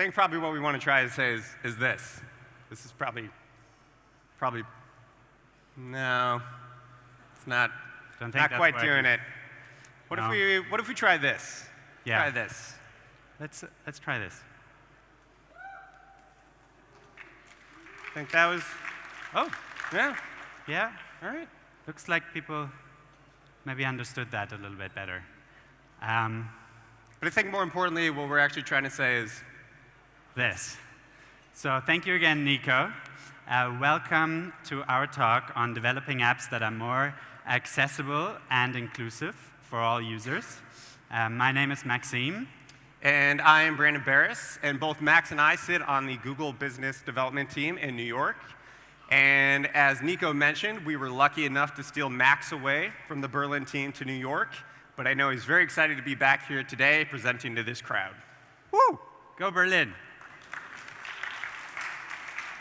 think probably what we want to try to say is this. This is probably, no, it's not quite doing it. What if we try this? Yeah. Try this. Let's try this. I think that was, Oh, yeah, yeah. all right. Looks like people maybe understood that a little bit better. But I think more importantly, what we're actually trying to say is This. So thank you again, Nico. Welcome to our talk on developing apps that are more accessible and inclusive for all users. My name is Maxim. And I am Brandon Barras, and both Max and I sit on the Google Business Development team in New York. And as Nico mentioned, we were lucky enough to steal Max away from the Berlin team to New York, but I know he's very excited to be back here today presenting to this crowd. Woo! Go Berlin!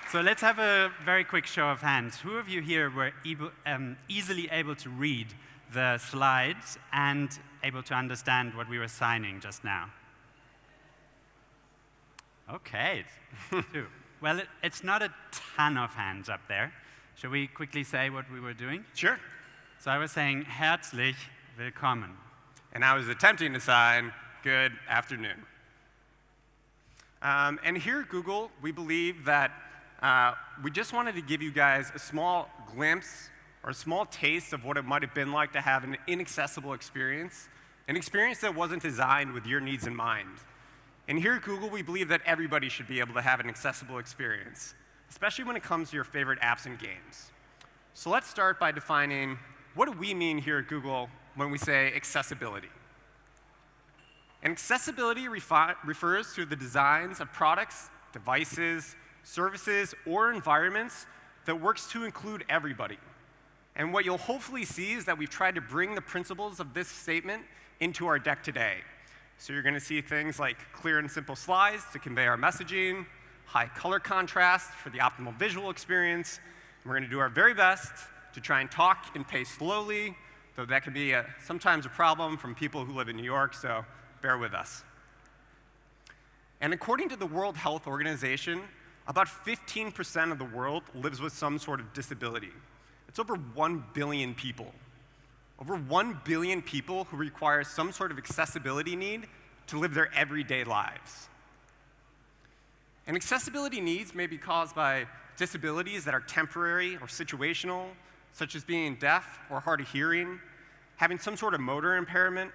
So let's have a very quick show of hands. Who of you here were easily able to read the slides and able to understand what we were signing just now? Okay, two. Well, it's not a ton of hands up there. Shall we quickly say what we were doing? Sure. So I was saying, herzlich willkommen. And I was attempting to sign, good afternoon. And here at Google, we believe that we just wanted to give you guys a small glimpse or a small taste of what it might have been like to have an inaccessible experience, an experience that wasn't designed with your needs in mind. And here at Google, we believe that everybody should be able to have an accessible experience, especially when it comes to your favorite apps and games. So let's start by defining what do we mean here at Google when we say accessibility. And accessibility refers to the designs of products, devices, services, or environments that works to include everybody. And what you'll hopefully see is that we've tried to bring the principles of this statement into our deck today. So you're going to see things like clear and simple slides to convey our messaging, high color contrast for the optimal visual experience. And we're going to do our very best to try and talk and pace slowly, though that can be sometimes a problem from people who live in New York, so bear with us. And according to the World Health Organization, about 15% of the world lives with some sort of disability. It's over 1 billion people. Over 1 billion people who require some sort of accessibility need to live their everyday lives. And accessibility needs may be caused by disabilities that are temporary or situational, such as being deaf or hard of hearing, having some sort of motor impairment,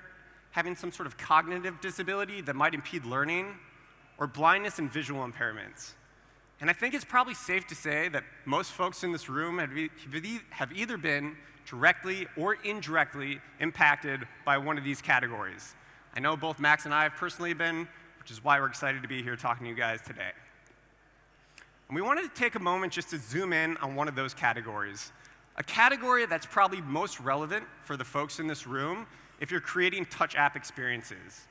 having some sort of cognitive disability that might impede learning, or blindness and visual impairments. And I think it's probably safe to say that most folks in this room have either been directly or indirectly impacted by one of these categories. I know both Max and I have personally been, which is why we're excited to be here talking to you guys today. And we wanted to take a moment just to zoom in on one of those categories, a category that's probably most relevant for the folks in this room if you're creating touch app experiences.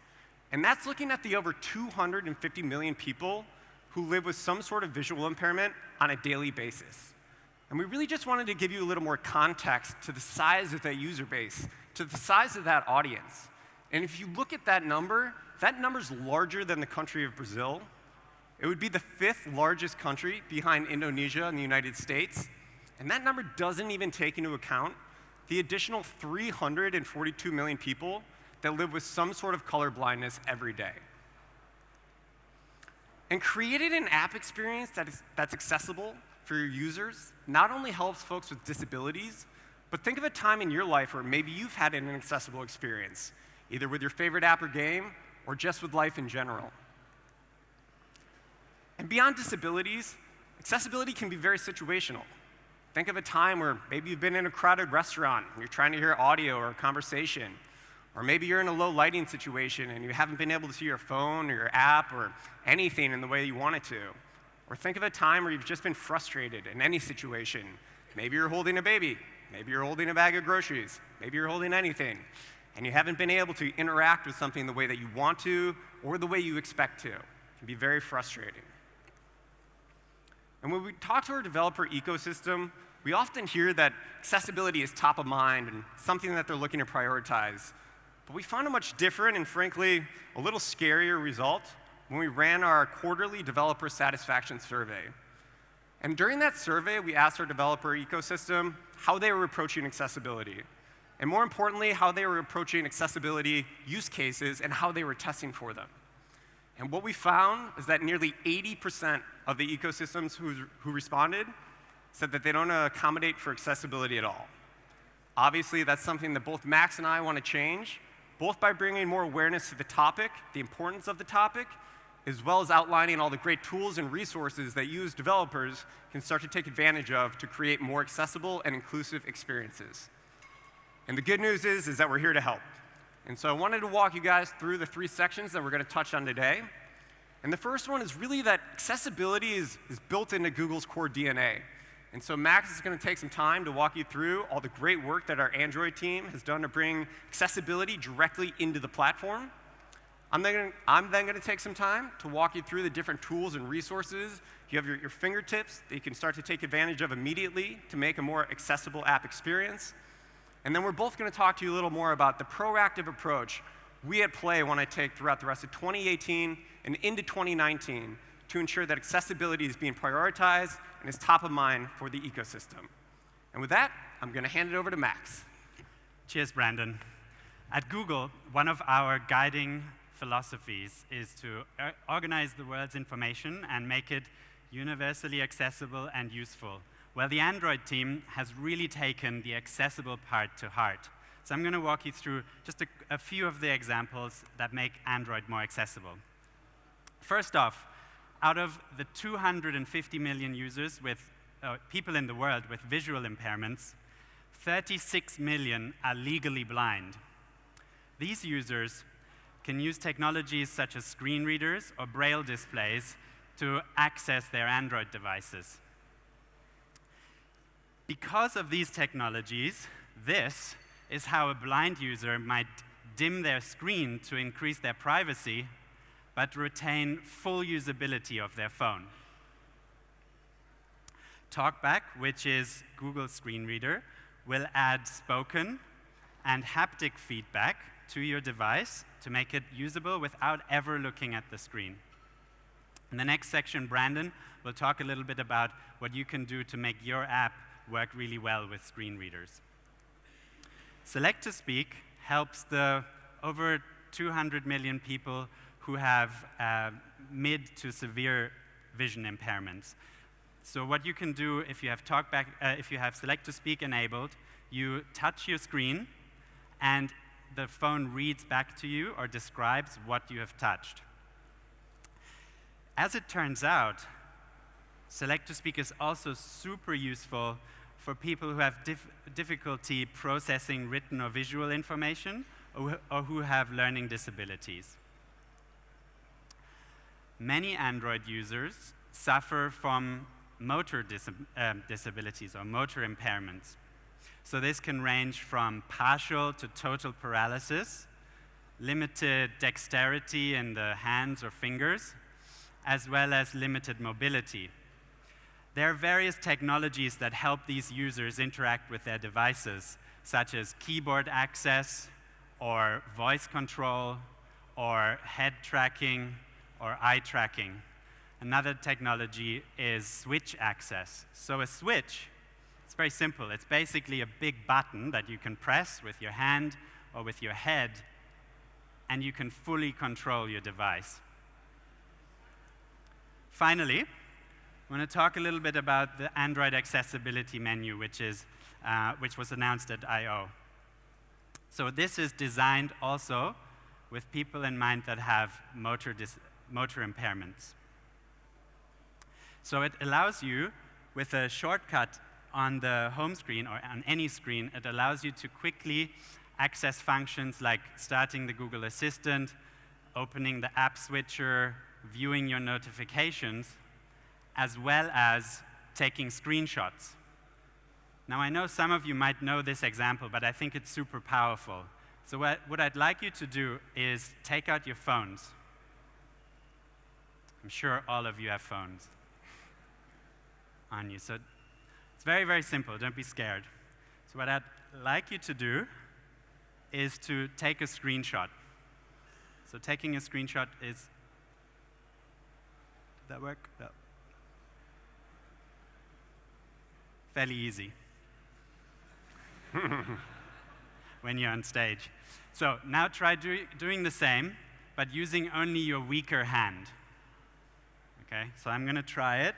And that's looking at the over 250 million people who live with some sort of visual impairment on a daily basis. And we really just wanted to give you a little more context to the size of that user base, to the size of that audience. And if you look at that number's larger than the country of Brazil. It would be the 5th largest country behind Indonesia and the United States. And that number doesn't even take into account the additional 342 million people that live with some sort of color blindness every day. And creating an app experience that's accessible for your users not only helps folks with disabilities, but think of a time in your life where maybe you've had an inaccessible experience, either with your favorite app or game, or just with life in general. And beyond disabilities, accessibility can be very situational. Think of a time where maybe you've been in a crowded restaurant and you're trying to hear audio or a conversation. Or maybe you're in a low lighting situation and you haven't been able to see your phone or your app or anything in the way you want it to. Or think of a time where you've just been frustrated in any situation. Maybe you're holding a baby. Maybe you're holding a bag of groceries. Maybe you're holding anything. And you haven't been able to interact with something the way that you want to or the way you expect to. It can be very frustrating. And when we talk to our developer ecosystem, we often hear that accessibility is top of mind and something that they're looking to prioritize. But we found a much different and, frankly, a little scarier result when we ran our quarterly developer satisfaction survey. And during that survey, we asked our developer ecosystem how they were approaching accessibility. And more importantly, how they were approaching accessibility use cases and how they were testing for them. And what we found is that nearly 80% of the ecosystems who responded said that they don't accommodate for accessibility at all. Obviously, that's something that both Max and I want to change, both by bringing more awareness to the topic, the importance of the topic, as well as outlining all the great tools and resources that you as developers can start to take advantage of to create more accessible and inclusive experiences. And the good news is that we're here to help. And so I wanted to walk you guys through the 3 sections that we're going to touch on today. And the first one is really that accessibility is built into Google's core DNA. And so Max is going to take some time to walk you through all the great work that our Android team has done to bring accessibility directly into the platform. I'm then going to take some time to walk you through the different tools and resources you have at your fingertips that you can start to take advantage of immediately to make a more accessible app experience. And then we're both going to talk to you a little more about the proactive approach we at Play want to take throughout the rest of 2018 and into 2019 to ensure that accessibility is being prioritized and is top of mind for the ecosystem. And with that, I'm going to hand it over to Max. Cheers, Brandon. At Google, one of our guiding philosophies is to organize the world's information and make it universally accessible and useful. Well, the Android team has really taken the accessible part to heart. So I'm going to walk you through just a few of the examples that make Android more accessible. First off, out of the 250 million users with people in the world with visual impairments, 36 million are legally blind. These users can use technologies such as screen readers or braille displays to access their Android devices. Because of these technologies, this is how a blind user might dim their screen to increase their privacy, but retain full usability of their phone. TalkBack, which is Google's screen reader, will add spoken and haptic feedback to your device to make it usable without ever looking at the screen. In the next section, Brandon will talk a little bit about what you can do to make your app work really well with screen readers. Select to Speak helps the over 200 million people who have mid to severe vision impairments. So what you can do if you have TalkBack, if you have Select to Speak enabled, you touch your screen and the phone reads back to you or describes what you have touched. As it turns out, Select to Speak is also super useful for people who have difficulty processing written or visual information or who have learning disabilities. Many Android users suffer from motor disabilities or motor impairments. So this can range from partial to total paralysis, limited dexterity in the hands or fingers, as well as limited mobility. There are various technologies that help these users interact with their devices, such as keyboard access, or voice control, or head tracking, or eye tracking. Another technology is switch access. So a switch, it's very simple. It's basically a big button that you can press with your hand or with your head, and you can fully control your device. Finally, I want to talk a little bit about the Android accessibility menu, which was announced at I/O. So this is designed also with people in mind that have motor impairments. So it allows you, with a shortcut on the home screen or on any screen, it allows you to quickly access functions like starting the Google Assistant, opening the app switcher, viewing your notifications, as well as taking screenshots. Now, I know some of you might know this example, but I think it's super powerful. So what I'd like you to do is take out your phones. I'm sure all of you have phones on you. So it's very, very simple. Don't be scared. So what I'd like you to do is to take a screenshot. So taking a screenshot is that work? No. Fairly easy. When you're on stage. So now try doing the same, but using only your weaker hand. Okay, so I'm going to try it.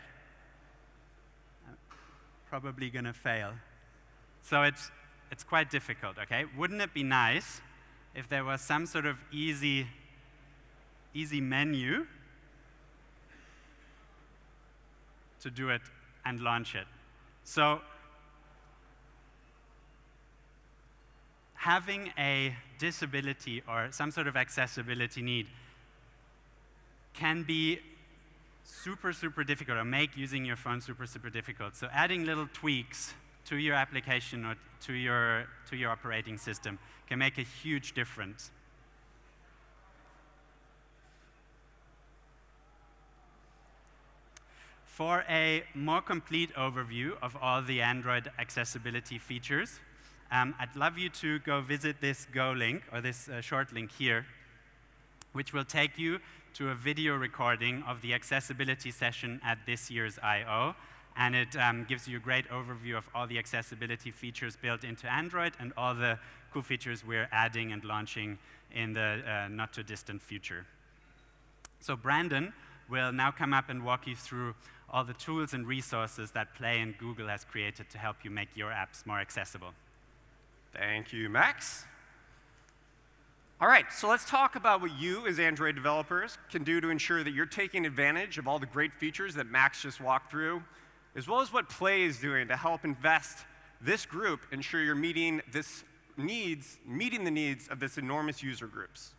I'm probably going to fail. So it's quite difficult, okay? Wouldn't it be nice if there was some sort of easy menu to do it and launch it? So having a disability or some sort of accessibility need can be super, super difficult, or make using your phone super, super difficult. So adding little tweaks to your application or to your operating system can make a huge difference. For a more complete overview of all the Android accessibility features, I'd love you to go visit this Go link, or this short link here, which will take you to a video recording of the accessibility session at this year's I/O. And it gives you a great overview of all the accessibility features built into Android and all the cool features we're adding and launching in the not-too-distant future. So Brandon will now come up and walk you through all the tools and resources that Play and Google has created to help you make your apps more accessible. Thank you, Max. All right, so let's talk about what you as Android developers can do to ensure that you're taking advantage of all the great features that Max just walked through, as well as what Play is doing to help invest this group, ensure you're meeting the needs of this enormous user groups.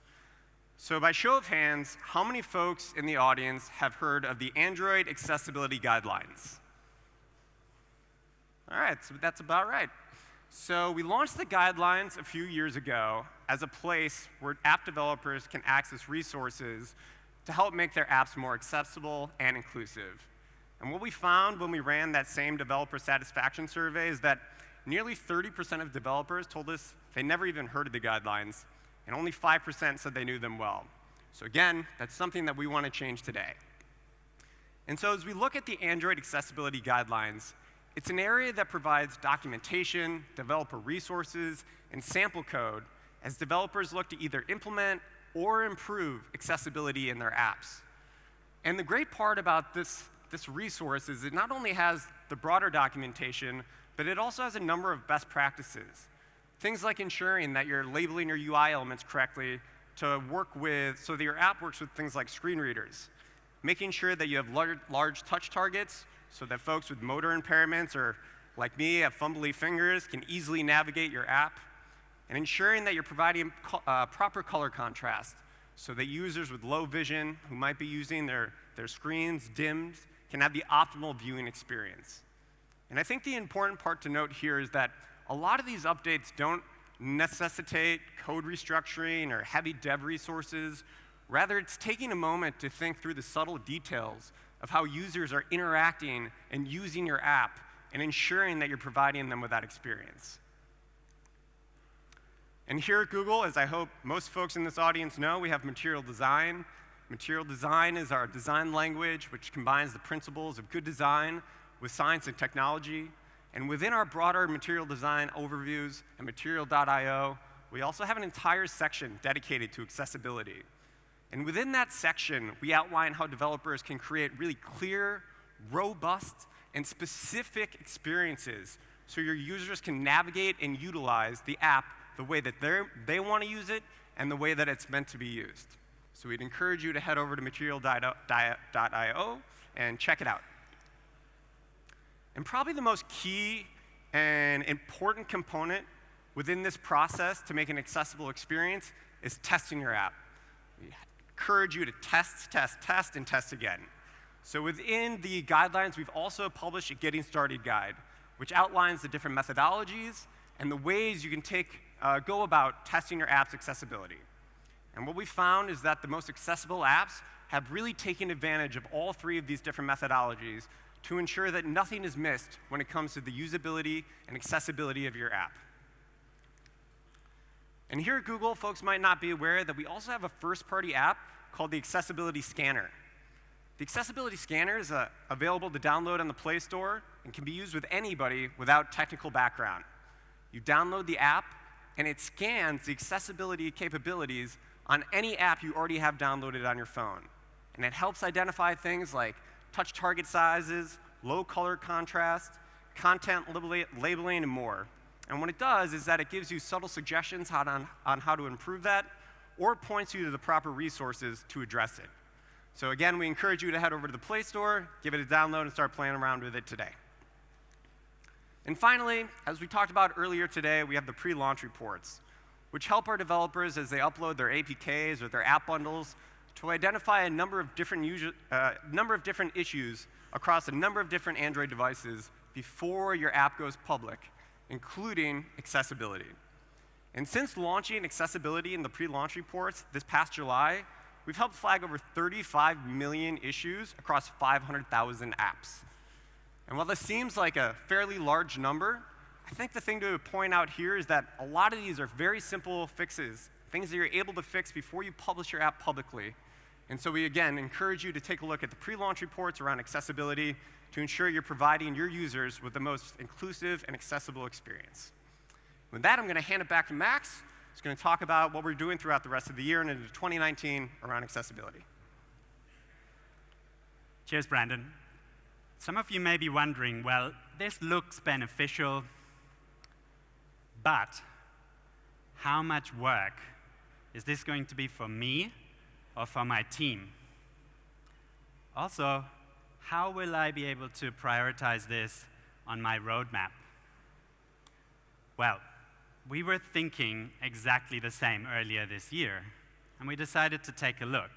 So by show of hands, how many folks in the audience have heard of the Android Accessibility Guidelines? All right, so that's about right. So we launched the guidelines a few years ago as a place where app developers can access resources to help make their apps more accessible and inclusive. And what we found when we ran that same developer satisfaction survey is that nearly 30% of developers told us they never even heard of the guidelines, and only 5% said they knew them well. So again, that's something that we want to change today. And so as we look at the Android Accessibility Guidelines, it's an area that provides documentation, developer resources, and sample code as developers look to either implement or improve accessibility in their apps. And the great part about this resource is it not only has the broader documentation, but it also has a number of best practices. Things like ensuring that you're labeling your UI elements correctly to work with, so that your app works with things like screen readers. Making sure that you have large touch targets so that folks with motor impairments or, like me, have fumbly fingers can easily navigate your app. And ensuring that you're providing proper color contrast so that users with low vision who might be using their screens dimmed can have the optimal viewing experience. And I think the important part to note here is that a lot of these updates don't necessitate code restructuring or heavy dev resources. Rather, it's taking a moment to think through the subtle details of how users are interacting and using your app and ensuring that you're providing them with that experience. And here at Google, as I hope most folks in this audience know, we have material design. Material design is our design language, which combines the principles of good design with science and technology. And within our broader material design overviews and material.io, we also have an entire section dedicated to accessibility. And within that section, we outline how developers can create really clear, robust, and specific experiences so your users can navigate and utilize the app the way that they want to use it and the way that it's meant to be used. So we'd encourage you to head over to material.io and check it out. And probably the most key and important component within this process to make an accessible experience is testing your app. We encourage you to test, and test again. So within the guidelines, we've also published a Getting Started guide, which outlines the different methodologies and the ways you can go about testing your app's accessibility. And what we found is that the most accessible apps have really taken advantage of all three of these different methodologies to ensure that nothing is missed when it comes to the usability and accessibility of your app. And here at Google, folks might not be aware that we also have a first-party app called the Accessibility Scanner. The accessibility scanner is available to download on the Play Store and can be used with anybody without technical background. You download the app, and it scans the accessibility capabilities on any app you already have downloaded on your phone. And it helps identify things like touch target sizes, low color contrast, content labeling, and more. And what it does is that it gives you subtle suggestions on how to improve that, or points you to the proper resources to address it. So again, we encourage you to head over to the Play Store, give it a download, and start playing around with it today. And finally, as we talked about earlier today, we have the pre-launch reports, which help our developers as they upload their APKs or their app bundles to identify a number of different issues across a number of different Android devices before your app goes public, including accessibility. And since launching accessibility in the pre-launch reports this past July, we've helped flag over 35 million issues across 500,000 apps. And while this seems like a fairly large number, I think the thing to point out here is that a lot of these are very simple fixes, things that you're able to fix before you publish your app publicly. And so we, again, encourage you to take a look at the pre-launch reports around accessibility to ensure you're providing your users with the most inclusive and accessible experience. With that, I'm going to hand it back to Max, who's going to talk about what we're doing throughout the rest of the year and into 2019 around accessibility. Cheers, Brandon. Some of you may be wondering, well, this looks beneficial, but how much work is this going to be for me or for my team? Also, how will I be able to prioritize this on my roadmap? Well, we were thinking exactly the same earlier this year, and we decided to take a look.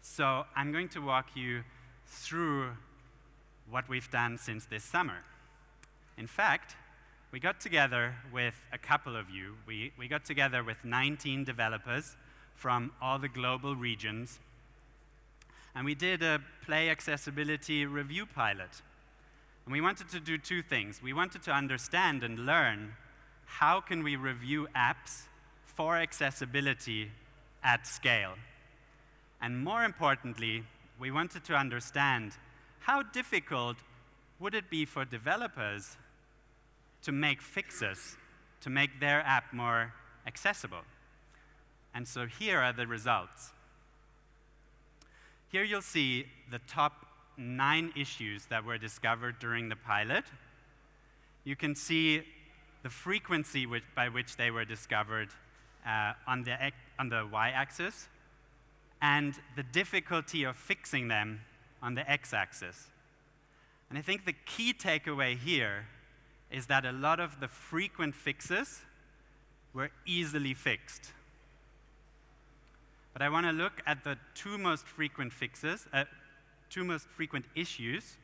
So I'm going to walk you through what we've done since this summer. In fact, we got together with a couple of you. We got together with 19 developers from all the global regions, and we did a Play Accessibility review pilot. And we wanted to do two things. We wanted to understand and learn how can we review apps for accessibility at scale. And more importantly, we wanted to understand how difficult would it be for developers to make fixes, to make their app more accessible. And so here are the results. Here you'll see the top 9 issues that were discovered during the pilot. You can see the frequency by which they were discovered on the y-axis, and the difficulty of fixing them on the x-axis. And I think the key takeaway here is that a lot of the frequent fixes were easily fixed. But I want to look at the two most frequent issues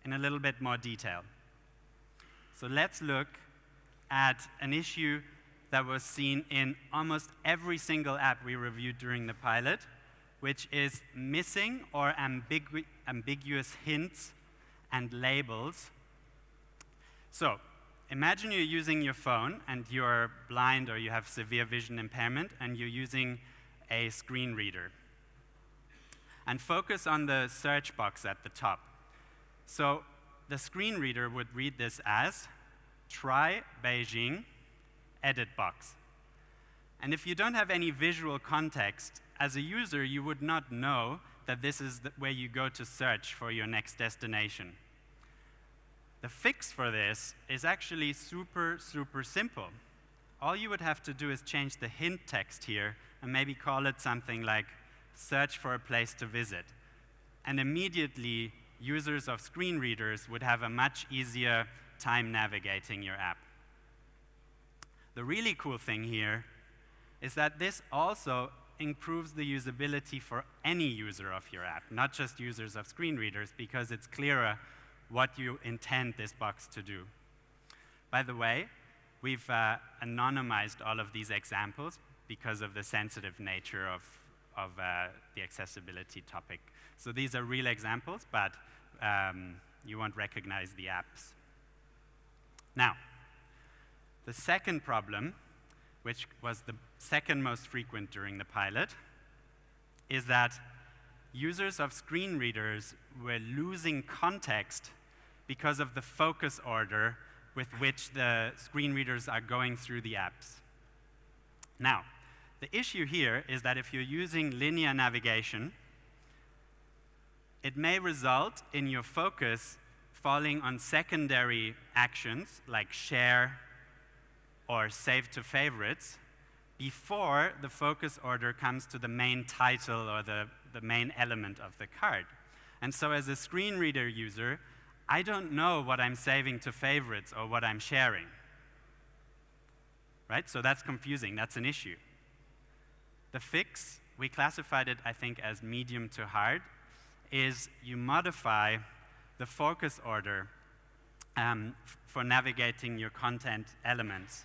in a little bit more detail. So let's look at an issue that was seen in almost every single app we reviewed during the pilot, which is missing or ambiguous hints and labels. So imagine you're using your phone and you're blind or you have severe vision impairment and you're using a screen reader. And focus on the search box at the top. So the screen reader would read this as try Beijing edit box. And if you don't have any visual context, as a user, you would not know that this is where you go to search for your next destination. The fix for this is actually super, super simple. All you would have to do is change the hint text here and maybe call it something like search for a place to visit. And immediately, users of screen readers would have a much easier time navigating your app. The really cool thing here is that this also improves the usability for any user of your app, not just users of screen readers, because it's clearer what you intend this box to do. By the way, we've anonymized all of these examples because of the sensitive nature of the accessibility topic. So these are real examples, but you won't recognize the apps. Now, the second problem, which was the second most frequent during the pilot, is that users of screen readers were losing context because of the focus order with which the screen readers are going through the apps. Now, the issue here is that if you're using linear navigation, it may result in your focus falling on secondary actions like share or save to favorites before the focus order comes to the main title or the main element of the card. And so as a screen reader user, I don't know what I'm saving to favorites or what I'm sharing. Right? So that's confusing. That's an issue. The fix, we classified it, I think, as medium to hard, is you modify the focus order for navigating your content elements.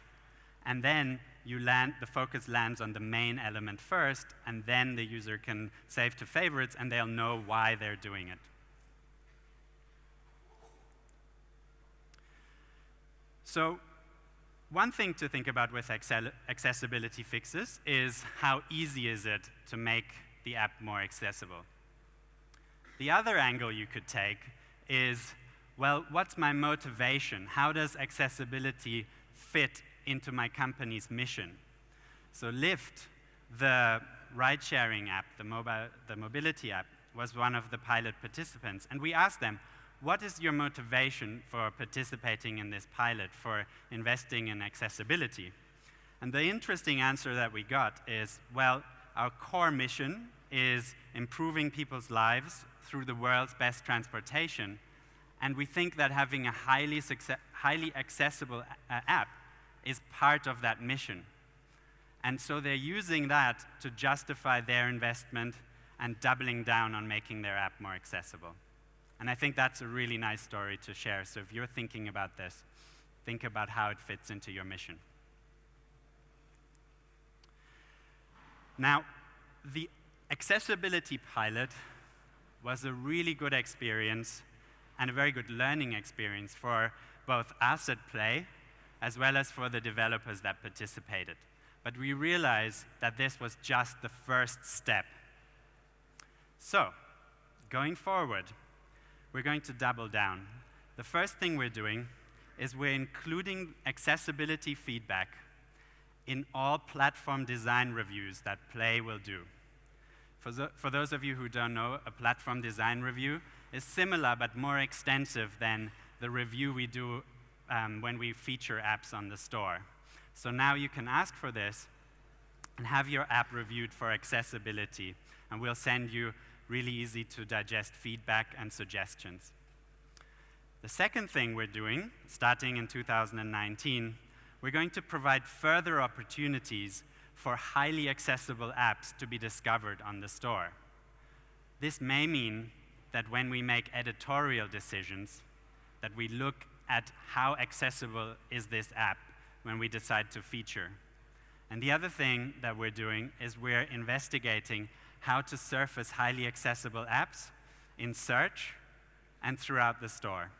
And then the focus lands on the main element first, and then the user can save to favorites, and they'll know why they're doing it. So one thing to think about with accessibility fixes is how easy is it to make the app more accessible. The other angle you could take is, well, what's my motivation? How does accessibility fit into my company's mission? So Lyft, the ride-sharing app, the mobility app, was one of the pilot participants. And we asked them, what is your motivation for participating in this pilot, for investing in accessibility? And the interesting answer that we got is, well, our core mission is improving people's lives through the world's best transportation. And we think that having a highly accessible app is part of that mission. And so they're using that to justify their investment and doubling down on making their app more accessible. And I think that's a really nice story to share. So if you're thinking about this, think about how it fits into your mission. Now, the accessibility pilot was a really good experience and a very good learning experience for both us at Play as well as for the developers that participated. But we realized that this was just the first step. So, going forward, we're going to double down. The first thing we're doing is we're including accessibility feedback in all platform design reviews that Play will do. For those of you who don't know, a platform design review is similar but more extensive than the review we do when we feature apps on the store. So now you can ask for this and have your app reviewed for accessibility, and we'll send you really easy to digest feedback and suggestions. The second thing we're doing, starting in 2019, we're going to provide further opportunities for highly accessible apps to be discovered on the store. This may mean that when we make editorial decisions, that we look at how accessible is this app when we decide to feature. And the other thing that we're doing is we're investigating how to surface highly accessible apps in search and throughout the store.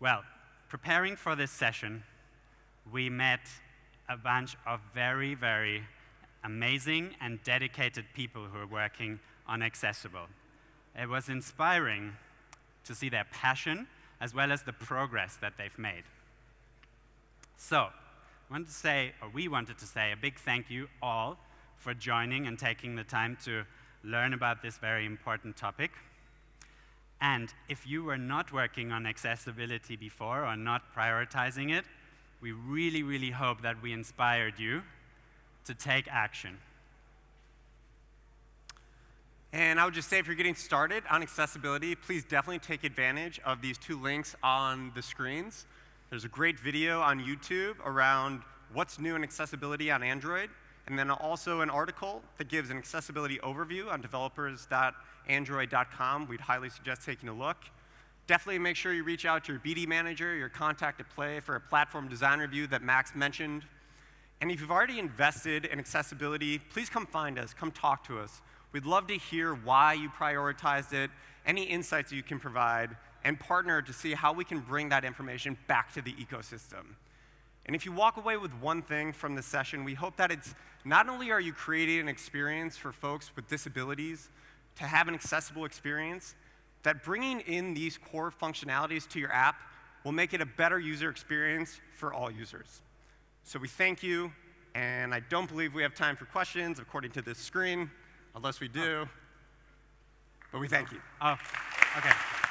Well, preparing for this session, we met a bunch of very, very amazing and dedicated people who are working on accessible. It was inspiring to see their passion as well as the progress that they've made. So, we wanted to say a big thank you all for joining and taking the time to learn about this very important topic. And if you were not working on accessibility before or not prioritizing it, we really, really hope that we inspired you to take action. And I would just say, if you're getting started on accessibility, please definitely take advantage of these two links on the screens. There's a great video on YouTube around what's new in accessibility on Android, and then also an article that gives an accessibility overview on developers.android.com. We'd highly suggest taking a look. Definitely make sure you reach out to your BD manager, your contact at Play for a platform design review that Max mentioned. And if you've already invested in accessibility, please come find us, come talk to us. We'd love to hear why you prioritized it, any insights you can provide, and partner to see how we can bring that information back to the ecosystem. And if you walk away with one thing from this session, we hope that it's not only are you creating an experience for folks with disabilities to have an accessible experience, that bringing in these core functionalities to your app will make it a better user experience for all users. So we thank you, and I don't believe we have time for questions according to this screen, unless we do. But we thank you. Oh, okay.